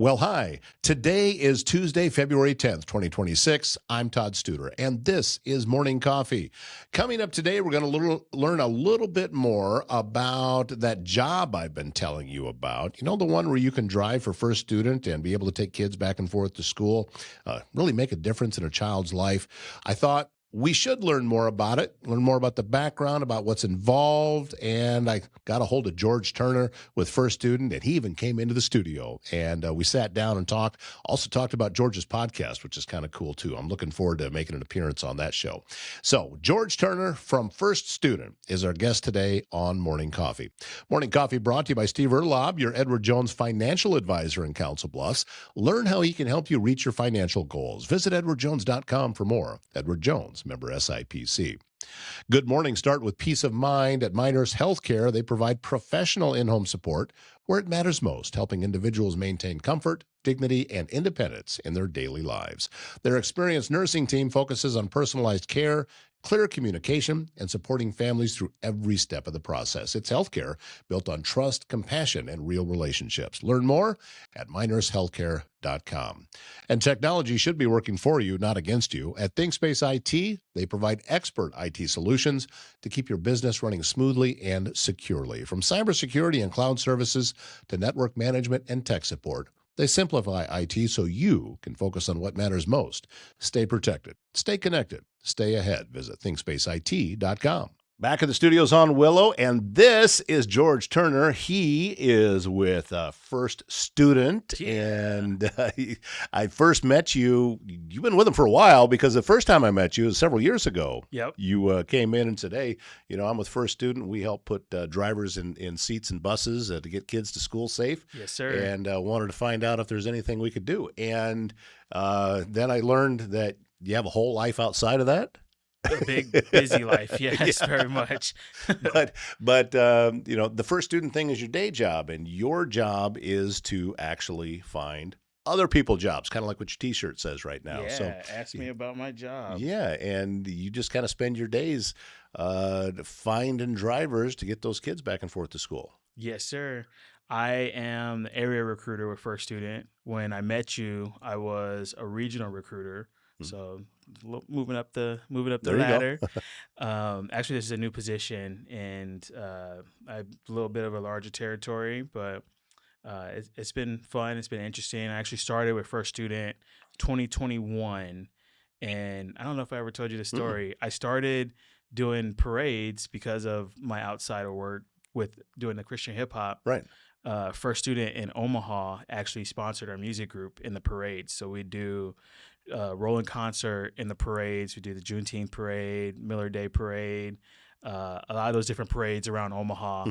Well, hi. Today is Tuesday, February 10th, 2026. I'm Todd Studer, and this is Morning Coffee. Coming up today, we're going to learn a little bit more about that job I've been telling you about. You know, the one where you can drive for First Student and be able to take kids back and forth to school, really make a difference in a child's life. I thought we should learn more about it, learn more about the background, about what's involved. And I got a hold of George Turner with First Student, and he even came into the studio. And we sat down and talked. Also talked about George's podcast, which is kind of cool, too. I'm looking forward to making an appearance on that show. So George Turner from First Student is our guest today on Morning Coffee. Morning Coffee brought to you by Steve Erlob, your Edward Jones financial advisor in Council Bluffs. Learn how he can help you reach your financial goals. Visit edwardjones.com for more. Edward Jones, member SIPC. Good morning. Start with peace of mind. At Miners Healthcare, they provide professional in-home support where it matters most, helping individuals maintain comfort, dignity, and independence in their daily lives. Their experienced nursing team focuses on personalized care, clear communication, and supporting families through every step of the process. It's healthcare built on trust, compassion, and real relationships. Learn more at minershealthcare.com. And technology should be working for you, not against you. At ThinkSpace IT, they provide expert IT solutions to keep your business running smoothly and securely. From cybersecurity and cloud services to network management and tech support, they simplify IT so you can focus on what matters most. Stay protected, stay connected, stay ahead. Visit ThinkSpaceIT.com. Back in the studios on Willow, and this is George Turner. He is with First Student, and I first met you. You've been with him for a while because the first time I met you was several years ago. Yep. You came in and said, hey, I'm with First Student. We help put drivers in seats and buses to get kids to school safe. Yes, sir. And wanted to find out if there's anything we could do. And then I learned that you have a whole life outside of that. A big, busy life. Yes, very much. but the First Student thing is your day job, and your job is to actually find other people jobs, kind of like what your T-shirt says right now. Yeah, so ask me about my job. Yeah, and you just kind of spend your days finding drivers to get those kids back and forth to school. Yes, sir. I am the area recruiter with First Student. When I met you, I was a regional recruiter. So moving up the ladder. Actually, this is a new position, and I have a little bit of a larger territory, but it's been fun. It's been interesting. I actually started with First Student 2021, and I don't know if I ever told you the story. I started doing parades because of my outsider work with doing the Christian hip hop. Right. First Student in Omaha actually sponsored our music group in the parades. So we do rolling concert in the parades. We do the Juneteenth parade, Miller Day parade, a lot of those different parades around Omaha.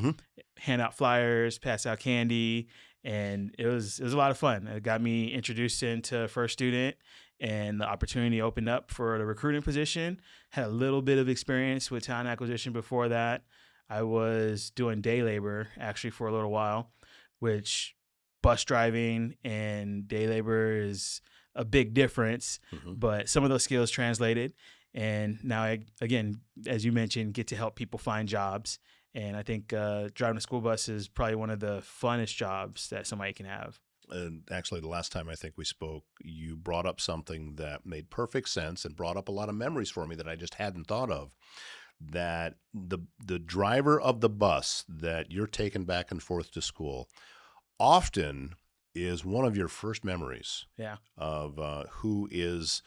Hand out flyers, pass out candy, and it was a lot of fun. It got me introduced into First Student, and the opportunity opened up for the recruiting position. Had a little bit of experience with talent acquisition before that. I was doing day labor actually for a little while, which bus driving and day labor is a big difference, but some of those skills translated. And now I, again, as you mentioned, get to help people find jobs. And I think driving a school bus is probably one of the funnest jobs that somebody can have. And actually, the last time I think we spoke, you brought up something that made perfect sense and brought up a lot of memories for me that I just hadn't thought of. That the driver of the bus that you're taking back and forth to school often is one of your first memories. Yeah. Of who is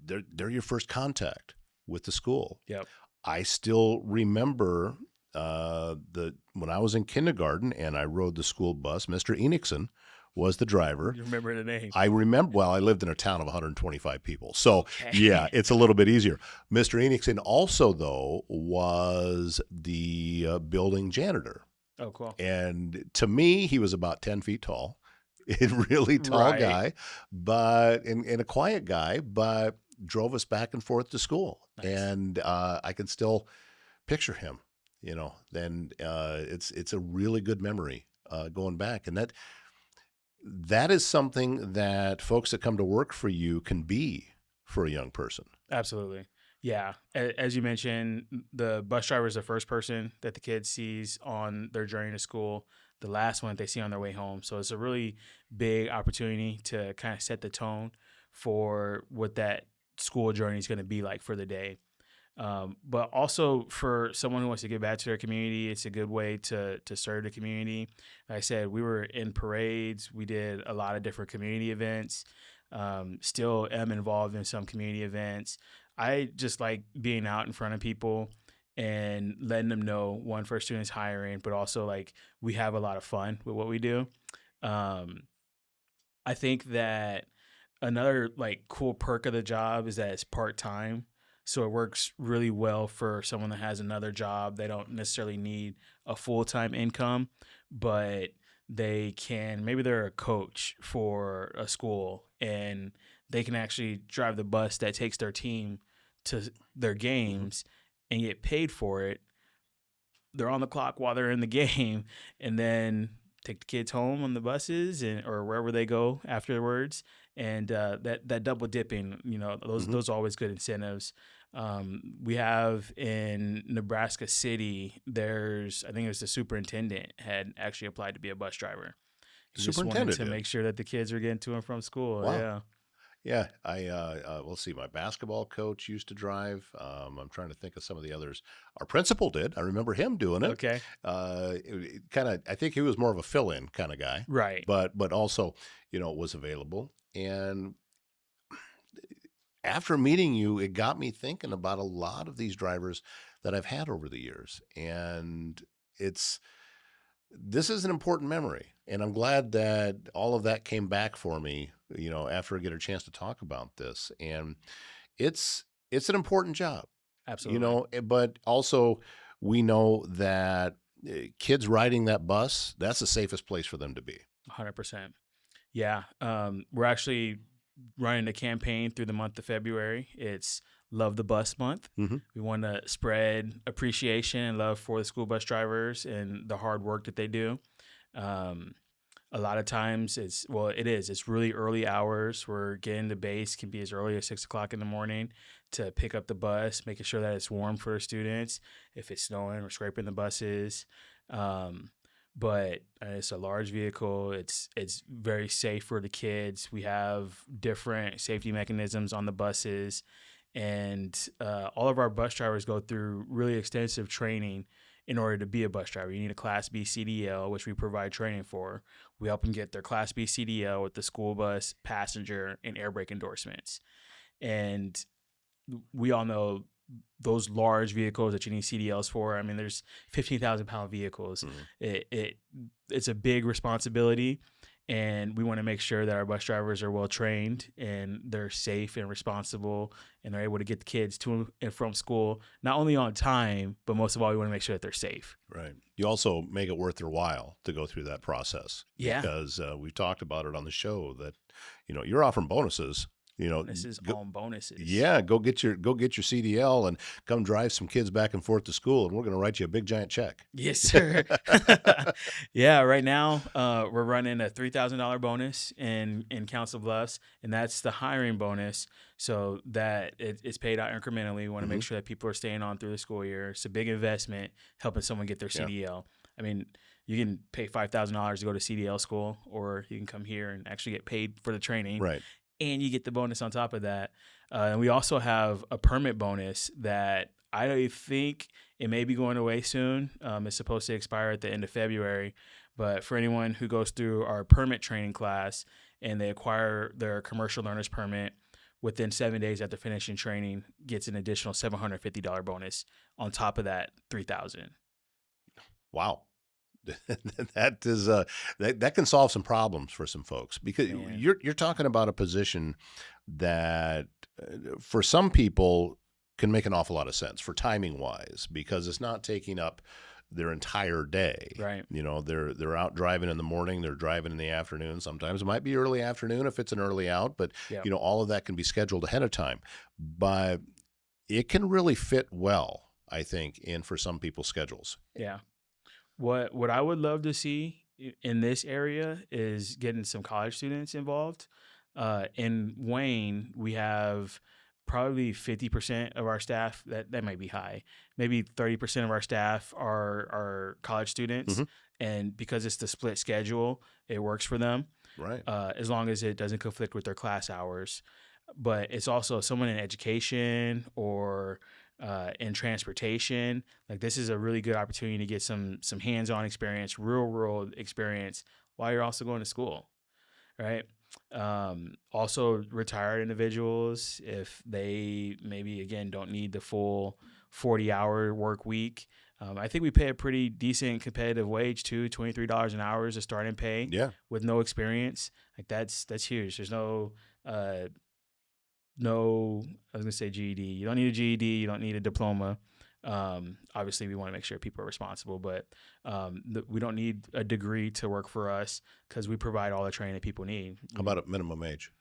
they're your first contact with the school. Yep. I still remember when I was in kindergarten and I rode the school bus. Mr. Enixon was the driver. You remember the name? I remember. Well, I lived in a town of 125 people, so yeah, it's a little bit easier. Mr. Enixon also, though, was the building janitor. Oh, cool. And to me, he was about 10 feet tall, a really tall guy, but and a quiet guy, but drove us back and forth to school. Nice. And I can still picture him, then it's a really good memory going back. And that is something that folks that come to work for you can be for a young person. Absolutely. Yeah. As you mentioned, the bus driver is the first person that the kid sees on their journey to school. the last one that they see on their way home. So it's a really big opportunity to kind of set the tone for what that school journey is going to be like for the day. But also for someone who wants to give back to their community, it's a good way to serve the community. Like I said, we were in parades. We did a lot of different community events. Still am involved in some community events. I just like being out in front of people and letting them know, one, for students hiring, but also like we have a lot of fun with what we do. Um, I think that another like cool perk of the job is that it's part-time. So it works really well for someone that has another job. They don't necessarily need a full-time income, but they can, maybe they're a coach for a school and they can actually drive the bus that takes their team to their games and get paid for it. They're on the clock while they're in the game, and then take the kids home on the buses or wherever they go afterwards. And that double dipping, those are always good incentives. We have in Nebraska City, I think it was the superintendent had actually applied to be a bus driver. He just wanted to make sure that the kids are getting to and from school. Wow. Yeah. Yeah, we'll see. My basketball coach used to drive. I'm trying to think of some of the others. Our principal did. I remember him doing it. Okay. I think he was more of a fill-in kind of guy. Right. But also, was available. And after meeting you, it got me thinking about a lot of these drivers that I've had over the years. And this is an important memory. And I'm glad that all of that came back for me, after I get a chance to talk about this. And it's an important job. Absolutely. But also we know that kids riding that bus, that's the safest place for them to be. 100%. Yeah. We're actually running a campaign through the month of February. It's Love the Bus Month. Mm-hmm. We want to spread appreciation and love for the school bus drivers and the hard work that they do. A lot of times it's really early hours. We're getting to base, can be as early as 6 o'clock in the morning to pick up the bus, making sure that it's warm for the students. If it's snowing, we're scraping the buses. But it's a large vehicle. It's very safe for the kids. We have different safety mechanisms on the buses. And all of our bus drivers go through really extensive training in order to be a bus driver. You need a Class B CDL, which we provide training for. We help them get their Class B CDL with the school bus, passenger, and air brake endorsements. And we all know those large vehicles that you need CDLs for. I mean, there's 15,000-pound vehicles. Mm-hmm. It's a big responsibility. And we want to make sure that our bus drivers are well trained and they're safe and responsible and they're able to get the kids to and from school, not only on time, but most of all, we want to make sure that they're safe. Right. You also make it worth their while to go through that process. Yeah. Because we've talked about it on the show that, you're offering bonuses. This is on bonuses. Yeah, go get your CDL and come drive some kids back and forth to school, and we're going to write you a big giant check. Yes, sir. Yeah, right now we're running a $3,000 bonus in Council Bluffs, and that's the hiring bonus. So that it's paid out incrementally. We want to make sure that people are staying on through the school year. It's a big investment helping someone get their CDL. Yeah. I mean, you can pay $5,000 to go to CDL school, or you can come here and actually get paid for the training. Right. And you get the bonus on top of that. And we also have a permit bonus that I think it may be going away soon. It's supposed to expire at the end of February. But for anyone who goes through our permit training class and they acquire their commercial learner's permit within 7 days after finishing training, gets an additional $750 bonus on top of that $3,000. Wow. That is that can solve some problems for some folks, because you're talking about a position that for some people can make an awful lot of sense for timing wise, because it's not taking up their entire day. Right. They're out driving in the morning, they're driving in the afternoon. Sometimes it might be early afternoon if it's an early out, but all of that can be scheduled ahead of time. But it can really fit well, I think, in for some people's schedules. Yeah. What I would love to see in this area is getting some college students involved. In Wayne, we have probably 50% of our staff, that might be high. Maybe 30% of our staff are college students. Mm-hmm. And because it's the split schedule, it works for them. Right. As long as it doesn't conflict with their class hours. But it's also someone in education or in transportation. Like, this is a really good opportunity to get some hands-on experience, real world experience while you're also going to school, right? Also retired individuals, if they maybe, again, don't need the full 40-hour work week. I think we pay a pretty decent competitive wage too. $23 an hour is a starting pay. Yeah. With no experience. Like, that's huge. There's no I was gonna say GED. You don't need a GED. You don't need a diploma. Obviously, we want to make sure people are responsible, but we don't need a degree to work for us because we provide all the training that people need. How about a minimum age?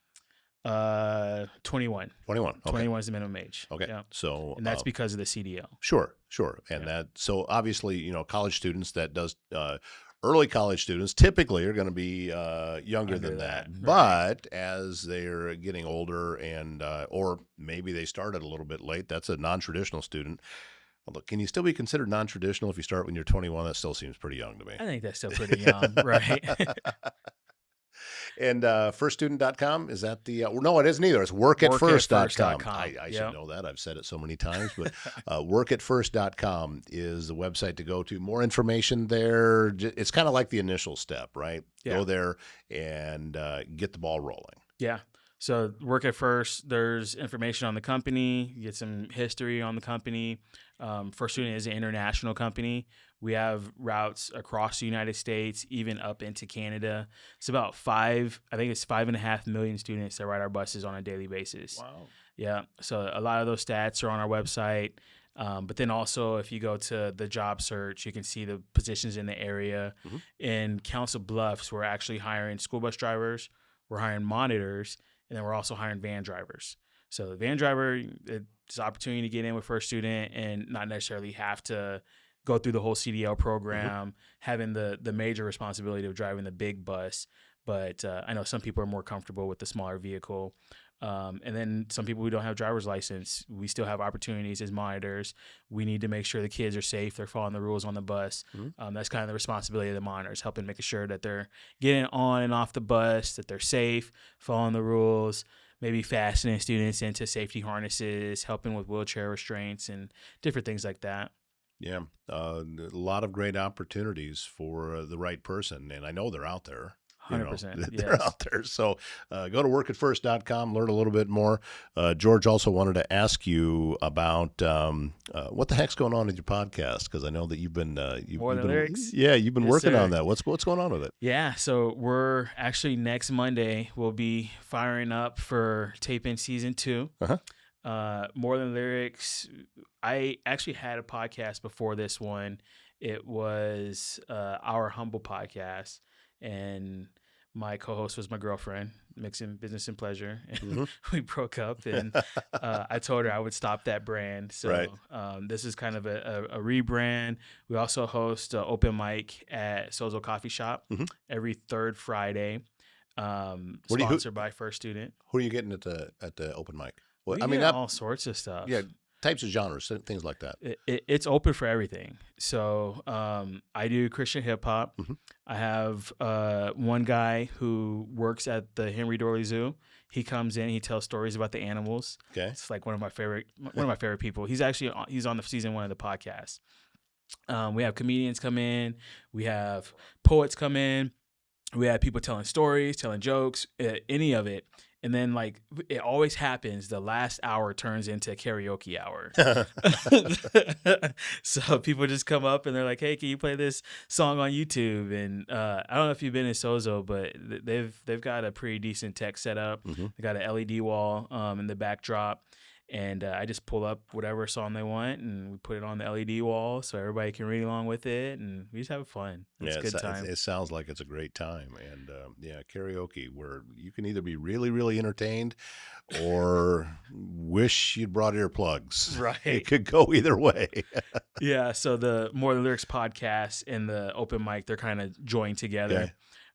21. 21. Okay. 21 is the minimum age. Okay. Yeah. So, and that's because of the CDL. Sure. And so obviously, college students, that does, early college students typically are going to be younger than that. Right. But as they're getting older and, or maybe they started a little bit late, that's a non-traditional student. Although, can you still be considered non-traditional if you start when you're 21? That still seems pretty young to me. I think that's still pretty young, right? And firststudent.com, is that the no, it isn't either. It's workatfirst.com. I should know that. I've said it so many times, but workatfirst.com is the website to go to. More information there. It's kind of like the initial step, right? Yeah. Go there and get the ball rolling. Yeah. So Work at First, there's information on the company. You get some history on the company. First Student is an international company. We have routes across the United States, even up into Canada. It's about 5.5 million students that ride our buses on a daily basis. Wow. Yeah. So a lot of those stats are on our website. But then also, if you go to the job search, you can see the positions in the area. Mm-hmm. In Council Bluffs, we're actually hiring school bus drivers. We're hiring monitors. And then we're also hiring van drivers. So the van driver, it's an opportunity to get in with First Student and not necessarily have to go through the whole CDL program, having the major responsibility of driving the big bus. But I know some people are more comfortable with the smaller vehicle. And then some people who don't have driver's license, we still have opportunities as monitors. We need to make sure the kids are safe, they're following the rules on the bus. Mm-hmm. That's kind of the responsibility of the monitors, helping making sure that they're getting on and off the bus, that they're safe, following the rules, maybe fastening students into safety harnesses, helping with wheelchair restraints and different things like that. Yeah, a lot of great opportunities for the right person, and I know they're out there. 100%. They're out there. So go to workatfirst.com, learn a little bit more. George also wanted to ask you about what the heck's going on with your podcast, because I know that you've been More Than Lyrics. Yeah, you've been working sir. on that. What's going on with it? Yeah, so we're actually next Monday we'll be firing up for tape-in season 2. More Than Lyrics. I actually had a podcast before this one. It was Our Humble Podcast. And my co-host was my girlfriend, mixing business and pleasure. And we broke up, and I told her I would stop that brand. So this is kind of a rebrand. We also host an open mic at Sozo Coffee Shop every third Friday, sponsored by First Student. Who are you getting at the open mic? Well, I mean, all sorts of stuff. Yeah. Types of genres, things like that. It's open for everything. So I do Christian hip hop. I have one guy who works at the Henry Dorley Zoo. He comes in, he tells stories about the animals. Okay, it's like one of my favorite people. He's on the season 1 of the podcast. We have comedians come in. We have poets come in. We have people telling stories, telling jokes, any of it. And then, like, it always happens, the last hour turns into a karaoke hour. So people just come up and they're like, hey, can you play this song on YouTube? And I don't know if you've been in Sozo, but they've got a pretty decent tech setup. They got an LED wall in the backdrop. And I just pull up whatever song they want, and we put it on the LED wall so everybody can read along with it, and we just have fun. It's a good time. It sounds like it's a great time. And, karaoke, where you can either be really, really entertained or wish you'd brought earplugs. Right. It could go either way. Yeah, so the More Than Lyrics podcast and the open mic, they're kind of joined together.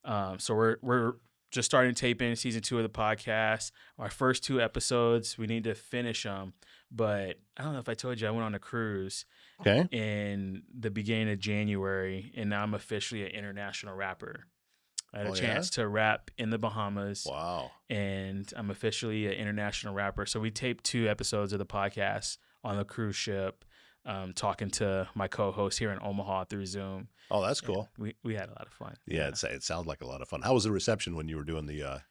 Okay. So we're just starting taping season 2 of the podcast. Our first 2 episodes, we need to finish them. But I don't know if I told you, I went on a cruise Okay. in the beginning of January, and now I'm officially an international rapper. I had a chance to rap in the Bahamas. Wow. And I'm officially an international rapper. So we taped 2 episodes of the podcast on the cruise ship, talking to my co-host here in Omaha through Zoom. Oh, that's cool. And we had a lot of fun. Yeah, it sounds like a lot of fun. How was the reception when you were doing the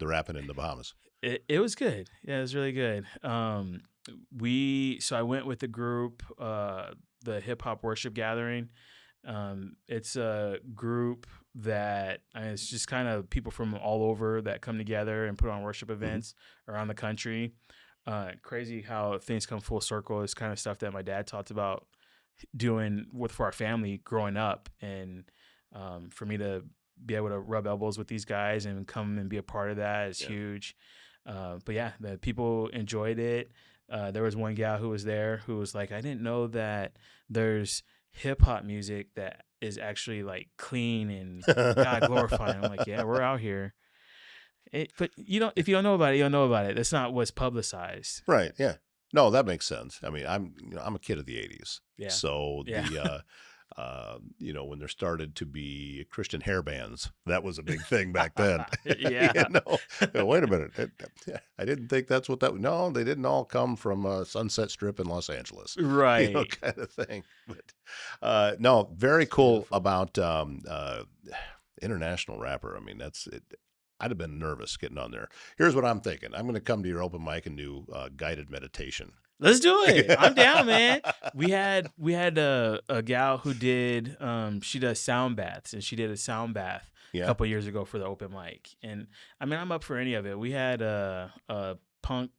rapping in the Bahamas? It was good. Yeah, it was really good. So I went with the group, the Hip Hop Worship Gathering. It's a group that it's just kind of people from all over that come together and put on worship events around the country. Crazy how things come full circle. It's kind of stuff that my dad talked about doing for our family growing up, and for me to be able to rub elbows with these guys and come and be a part of that is huge. But yeah, the people enjoyed it. There was one gal who was there who was like, I didn't know that there's hip hop music that is actually like clean and God glorifying. I'm like, yeah, we're out here. But if you don't know about it, you don't know about it. That's not what's publicized. Right. Yeah. No, that makes sense. I mean, I'm a kid of the '80s. Yeah. So the when there started to be Christian hair bands, that was a big thing back then. Yeah. Wait a minute. I didn't think that's what that. No, they didn't all come from Sunset Strip in Los Angeles. Right. Kind of thing. But no, very cool about international rapper. I mean, that's it. I'd have been nervous getting on there. Here's what I'm thinking. I'm going to come to your open mic and do guided meditation. Let's do it. I'm down, man. We had a gal who did she does sound baths, and she did a sound bath a couple years ago for the open mic. And I mean, I'm up for any of it. We had a pop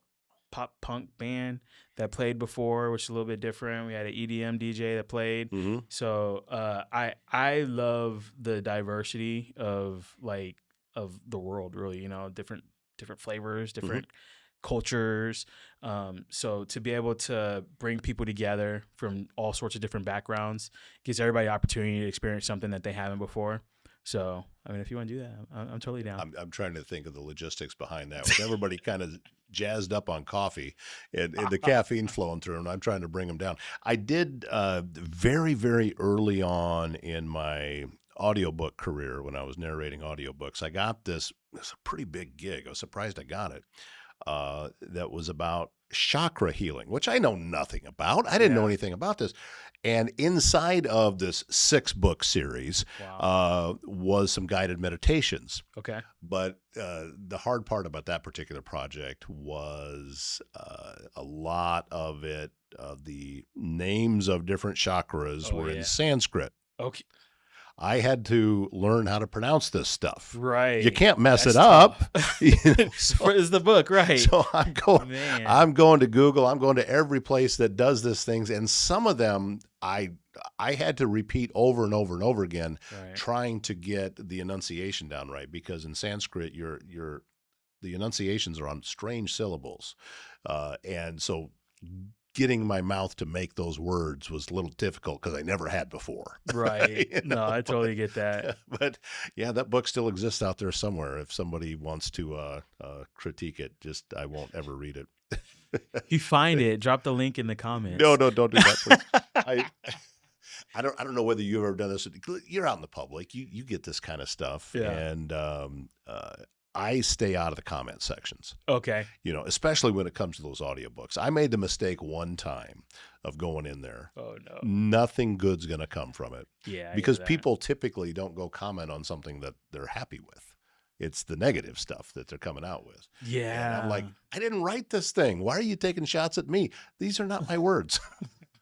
punk band that played before, which is a little bit different. We had an EDM DJ that played. Mm-hmm. So I love the diversity of the world, really, different flavors, different cultures. So to be able to bring people together from all sorts of different backgrounds gives everybody the opportunity to experience something that they haven't before. So, I mean, if you want to do that, I'm totally down. I'm trying to think of the logistics behind that. With everybody kind of jazzed up on coffee and the caffeine flowing through, and I'm trying to bring them down. I did very, very early on in my audiobook career, when I was narrating audiobooks, I got this. It's a pretty big gig. I was surprised I got it. That was about chakra healing, which I know nothing about. I didn't know anything about this. And inside of this 6-book series was some guided meditations. Okay. But the hard part about that particular project was a lot of it, the names of different chakras were in Sanskrit. Okay. I had to learn how to pronounce this stuff. Right. You can't mess it up. So, is the book, right. So I'm going to Google. I'm going to every place that does these things. And some of them I had to repeat over and over and over again, trying to get the enunciation down right. Because in Sanskrit, the enunciations are on strange syllables. And so getting my mouth to make those words was a little difficult because I never had before. Right. No, I totally get that. But yeah, that book still exists out there somewhere. If somebody wants to critique it, I won't ever read it. If you find it, drop the link in the comments. No, don't do that, please. I don't know whether you've ever done this. You're out in the public. You get this kind of stuff. Yeah. And I stay out of the comment sections. Okay. Especially when it comes to those audiobooks. I made the mistake one time of going in there. Oh, no. Nothing good's going to come from it. Yeah. Because people typically don't go comment on something that they're happy with. It's the negative stuff that they're coming out with. Yeah. And I'm like, I didn't write this thing. Why are you taking shots at me? These are not my words.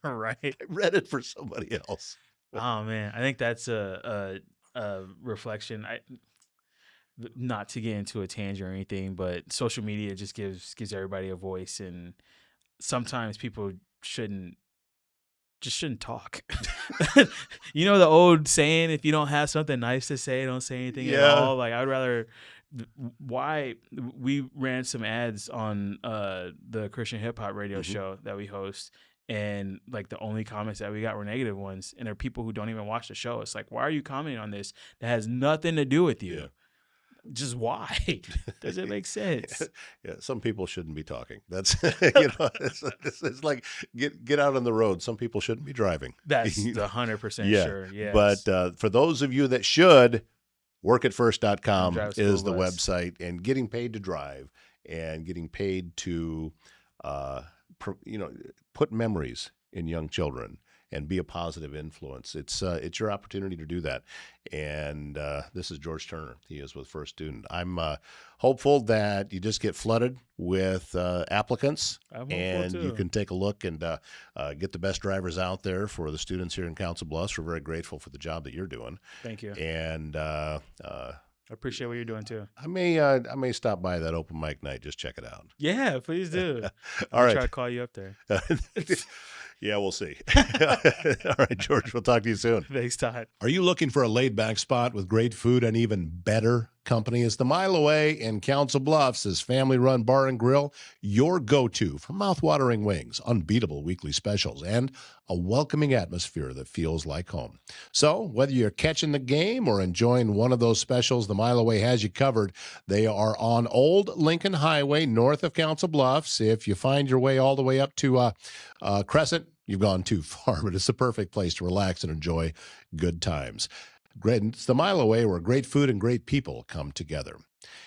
Right. I read it for somebody else. Oh, man. I think that's a reflection. Not to get into a tangent or anything, but social media just gives everybody a voice, and sometimes people shouldn't talk. The old saying, if you don't have something nice to say, don't say anything at all. Like, I'd rather. Why we ran some ads on the Christian hip hop radio show that we host, and like the only comments that we got were negative ones, and there are people who don't even watch the show. It's like, why are you commenting on this that has nothing to do with you? Yeah. Just why? Does it make sense? Yeah, some people shouldn't be talking. That's it's like get out on the road. Some people shouldn't be driving. That's the 100% Yeah, sure. Yes. but for those of you that should, workatfirst.com Drive a school is the bus. website, and getting paid to drive and getting paid to, put memories in young children and be a positive influence. It's your opportunity to do that. And this is George Turner. He is with First Student. I'm hopeful that you just get flooded with applicants, and you can take a look and get the best drivers out there for the students here in Council Bluffs. We're very grateful for the job that you're doing. Thank you. And I appreciate what you're doing too. I may stop by that open mic night. Just check it out. Yeah, please do. All right. Try to call you up there. Yeah, we'll see. All right, George, we'll talk to you soon. Thanks, Todd. Are you looking for a laid-back spot with great food and even better company? Is the Mile Away in Council Bluffs is family-run bar and grill your go-to for mouth-watering wings, unbeatable weekly specials, and a welcoming atmosphere that feels like home. So whether you're catching the game or enjoying one of those specials, the Mile Away has you covered. They are on Old Lincoln Highway, north of Council Bluffs. If you find your way all the way up to Crescent, you've gone too far, but it's the perfect place to relax and enjoy good times. Great. It's the Mile Away where great food and great people come together.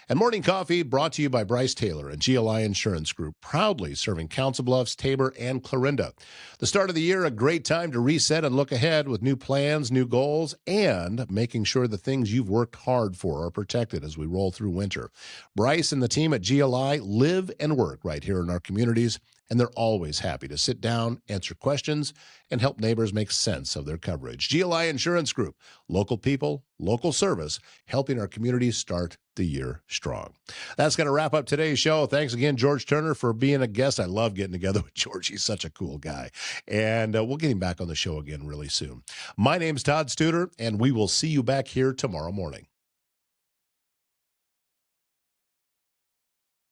And Morning Coffee brought to you by Bryce Taylor and GLI Insurance Group, proudly serving Council Bluffs, Tabor, and Clarinda. The start of the year, a great time to reset and look ahead with new plans, new goals, and making sure the things you've worked hard for are protected as we roll through winter. Bryce and the team at GLI live and work right here in our communities, and they're always happy to sit down, answer questions, and help neighbors make sense of their coverage. GLI Insurance Group, local people, local service, helping our communities start the year strong. That's going to wrap up today's show. Thanks again, George Turner, for being a guest. I love getting together with George. He's such a cool guy. And we'll get him back on the show again really soon. My name's Todd Studer, and we will see you back here tomorrow morning.